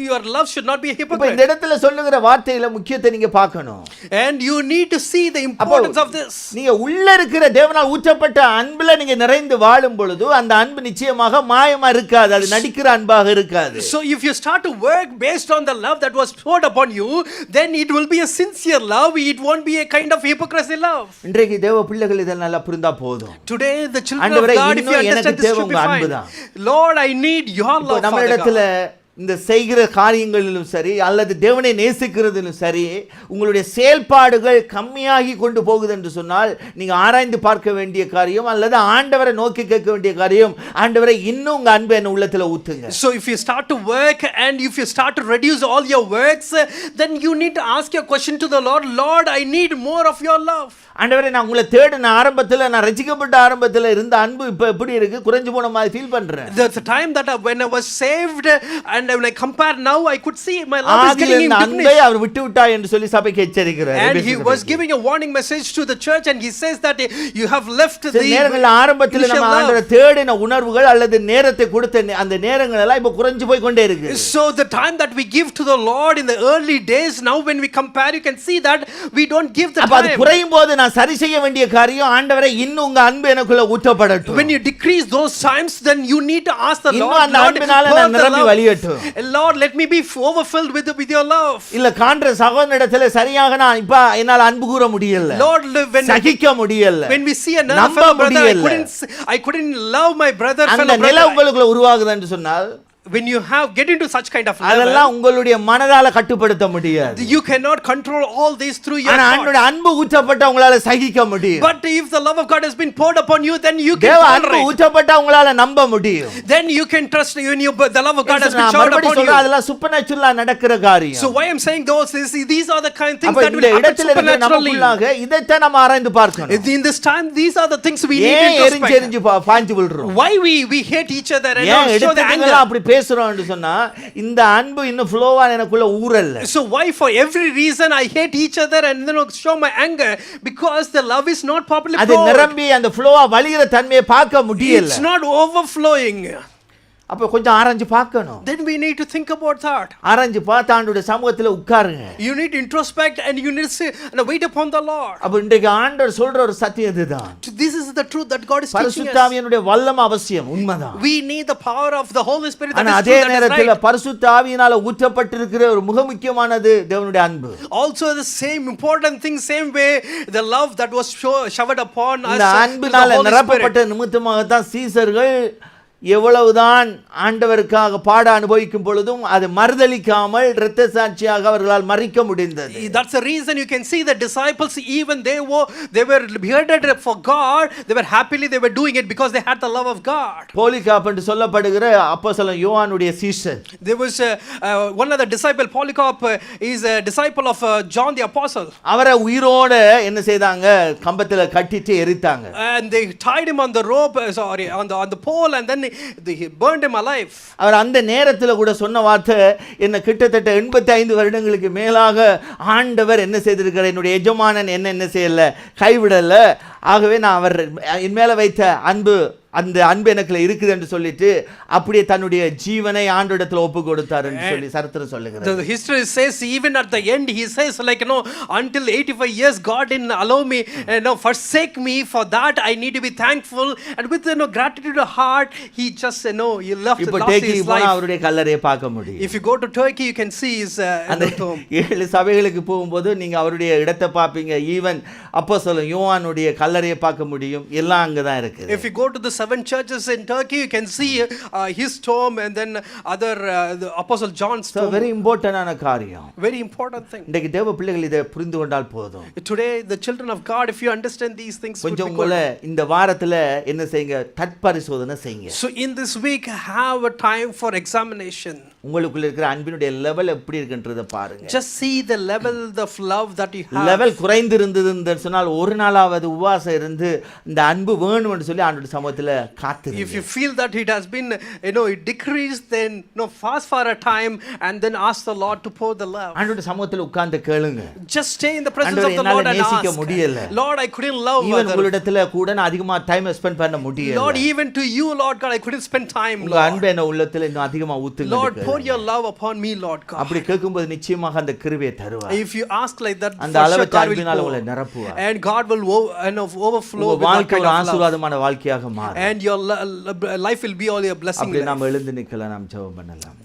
your love should not be a இப்ப hypocrite. இந்த இடத்துல சொல்லுகிற வார்த்தையில முக்கியத்தை நீங்க பார்க்கணும். And you need to see the importance of this. நீங்க உள்ள இருக்கிற தேவனால் ஊற்றப்பட்ட அன்புல நீங்க நிறைந்து வாழும் பொழுது அந்த அன்பு நிச்சயமாக மாயமா இருக்காது, அது நடிக்கிற அன்பாக இருக்காது. So if you start to work based on the love that was poured upon you, then it will be a sincere love, it won't be a kind of hypocrisy love. இன்றைக்கு தேவ பிள்ளைகள் இத நல்லா புரிந்தா போதும். Today the children of God, if you understand this, should be fine. Lord, I need your love. நம்ம இடத்துல இந்த செய்கிற காரியங்களிலும் சரி அல்லது தேவனை நேசிக்கிறதிலும் சரி உங்களுடைய செயல்பாடுகள் கம்மியாகி கொண்டு போகுது என்று சொன்னால் நீங்க ஆராய்ந்து பார்க்க வேண்டிய காரியம் அல்லது ஆண்டவரை நோக்கி கேட்க வேண்டிய காரியம், ஆண்டவரை இன்னும் உங்க அன்பு என்ன உள்ளத்துல ஊத்துங்க. So if you start to work and if you start to reduce all your works, then you need to ask your question to the Lord, Lord, I need more of your love. ஆண்டவரே, நான் உங்களை தேடின ஆரம்பத்தில், நான் ரசிக்கப்பட்ட ஆரம்பத்தில் இருந்த அன்பு இப்போ எப்படி இருக்கு, குறைஞ்சு போன மாதிரி ஃபீல் பண்றேன். There's a time that when I was saved and when I compare now, I could see my love is getting in அன்பை அவர் விட்டு விட்டாய் என்று சொல்லி சபைக்கு எச்சரிக்கிறார். And he was giving a warning message to the church and he says that you have left the நேரங்கள் ஆரம்பத்தில் நம்ம ஆண்டவரை தேடின உணர்வுகள் அல்லது நேரத்தை கொடுத்த அந்த நேரங்கள் எல்லாம் இப்போ குறைஞ்சு போய் கொண்டே இருக்கு. So the time that we give to the Lord in the early days, now when we compare, you can see that we don't give the time. அப்ப அது குறையும் போது நான் சரி செய்ய வேண்டிய காரியம், ஆண்டவரே இன்னும் உங்க அன்பு எனக்குள்ள ஊற்றப்படட்டும். When you decrease those times, then you need to ask the இன்னும் Lord, அந்த அன்பினால நான் நிரம்பி வழியட்டும். Lord, let me be overfilled with your love. இல்ல காண்ற சகோதரனிடத்துல சரியாக நான் இப்ப என்னால அன்பு கூற முடியல, Lord, சகிக்க முடியல, when we see another fellow brother, I couldn't love my brother, fellow brother. அந்த நிலை உங்களுக்குள்ள உருவாகுது என்று சொன்னால், when you get into such kind of level, அதெல்லாம் உங்களுடைய மனதால கட்டுப்படுத்த முடியாது. You cannot control all these through your ஆனா ஆண்டவருடைய அன்பு ஊற்றப்பட்ட உங்களால சகிக்க முடியும். But if the love of God has been poured upon you, then you can தேவ tolerate. அன்பு ஊற்றப்பட்ட உங்களால நம்ப முடியும். Then you can trust when the love of God has been showered upon you. அதெல்லாம் சூப்பர்நேச்சுரலா நடக்கிற காரியம். So why I'm saying those is these are the kind of things that will இந்த happen இடத்துல இருக்கிற supernaturally. நமக்குள்ளாக இதைத்தான் நம்ம ஆராய்ந்து பார்க்கணும். In this time, these are the things we need to introspect. பாஞ்சு விடுறோம். Why we hate each other and show the anger. அப்படி பேசுறோம் என்று சொன்னா இந்த அன்பு இன்னும் ஃப்ளோவா எனக்குள்ள ஊறல்ல. So why for every reason I hate each other and then show my anger, because the love is not properly poured. அது நிரம்பி அந்த ஃப்ளோவா வழிகிற தன்மையை பார்க்க முடியல. It's not overflowing. அப்ப கொஞ்சம் ஆராய்ஞ்சு பார்க்கணும். Then we need to think about that. ஆராய்ஞ்சு பார்த்து ஆண்டவருடைய சமூகத்துல உட்காருங்க. You need to introspect and you need to say and wait upon the Lord. அப்ப இன்றைக்கு ஆண்டவர் சொல்ற ஒரு சத்தியம் இதுதான். This is the truth that God is teaching us. பரிசுத்த ஆவியினுடைய வல்லமை அவசியம், உண்மைதான். We need the power of the Holy Spirit. ஆனா அதே நேரத்துல பரிசுத்த ஆவியினால ஊற்றப்பட்டிருக்கிற ஒரு மிக முக்கியமானது தேவனுடைய அன்பு. Also the same important thing, same way the love that was showered upon us. இந்த அன்பினால நிரப்பப்பட்ட நிமித்தமாக தான் சீசர்கள் எவ்வளவுதான் ஆண்டவருக்காக பாட அனுபவிக்கும் பொழுதும் அது மறுதலிக்காமல் இரத்த சாட்சியாக அவர்களால் மறிக்க முடிந்தது. That's the reason you can see the disciples, even they were beheaded for God, they were happily they were doing it because they had the love of God. போலிகாப் என்று சொல்லப்படுகிற அப்போஸ்தலன் யோவானுடைய சீஷன், There was one of the disciple, Polycarp is a disciple of John the apostle. அவரை உயிரோட என்ன செய்தாங்க, கம்பத்துல கட்டிட்டு எரித்தாங்க. And they tied him on the rope, on the pole, and then they burned him alive. அவர் அந்த நேரத்துல கூட சொன்ன வார்த்தை, என்ன கிட்டத்தட்ட 85 வருடங்களுக்கு மேலாக ஆண்டவர் என்ன செய்திருக்கிறார், என்னுடைய எஜமானன் என்ன செய்யல, கைவிடல, ஆகவே நான் அவர் என் மேல வைத்த அன்பு, அந்த அன்பு எனக்குள்ள இருக்குது என்று சொல்லிட்டு அப்படியே தன்னுடைய ஜீவனை ஆண்டவரிடத்தில் ஒப்பு கொடுத்தார் என்று சொல்லி சரித்திரம் சொல்லுகிறது. The history says even at the end he says like until 85 years God didn't allow me, forsake me. For that I need to be thankful, and with gratitude of heart he just he left his life. அவருடைய கல்லறையை பார்க்க முடியும். If you go to Turkey you can see his tomb. 7 சபைகளுக்கு போகும்போது நீங்க அவருடைய இடத்தை பார்ப்பீங்க. ஈவன் அப்போஸ்தலன் யோவானுடைய கல்லறையை பார்க்க முடியும். எல்லாம் அங்க தான் இருக்கு. If you go to the 7 churches in Turkey, you can see his tomb and then other the Apostle John's tomb. So very important ஆன காரியம். Very important thing. இன்னைக்கு தேவ பிள்ளைகள் இதை புரிந்து கொண்டால் போதும். Today the children of God, if you understand these things, கொஞ்சம் உங்களை இந்த வாரத்துல என்ன செய்யுங்க, தற்பரிசோதனை செய்யுங்க. So in this week have a time for examination. உங்களுக்குள்ள இருக்கிற அன்பினுடைய லெவல் எப்படி இருக்குன்றத பாருங்க. Just see the level of love that you have. Level குறைந்து இருந்ததுன்னு சொன்னால் ஒரு நாளாவது உபவாசம் இருந்து இந்த அன்பு வேணும்னு சொல்லி ஆண்டவருடைய சமூகத்துல காத்துருங்க. If you feel that it has been it decreased, then fast for a time and then ask the Lord to pour the love. ஆண்டவருடைய சமூகத்துல உட்கார்ந்து கேளுங்க. Just stay in the presence of the Lord and ask, Lord, I couldn't love even உங்களிடத்துல கூட நான் அதிகமா time spend பண்ண முடியல. Lord, even to you Lord God I couldn't spend time. உங்க அன்பு என்ன உள்ளத்துல இன்னும் அதிகமா ஊத்துங்க. Lord, pour your love upon me Lord God. அப்படி கேட்கும்போது நிச்சயமாக அந்த கிருபையை தருவார். If you ask like that, அந்த அளவுக்கு அன்பினால் உங்களை நிரப்புவார். And God will overflow with வாழ்க்கை ஒரு ஆசீர்வாதமான வாழ்க்கையாக மாறும். And your life will be all a blessing. அப்படி நாம் எழுந்து நிக்கலாம், நாம் ஜெபம் பண்ணலாம்.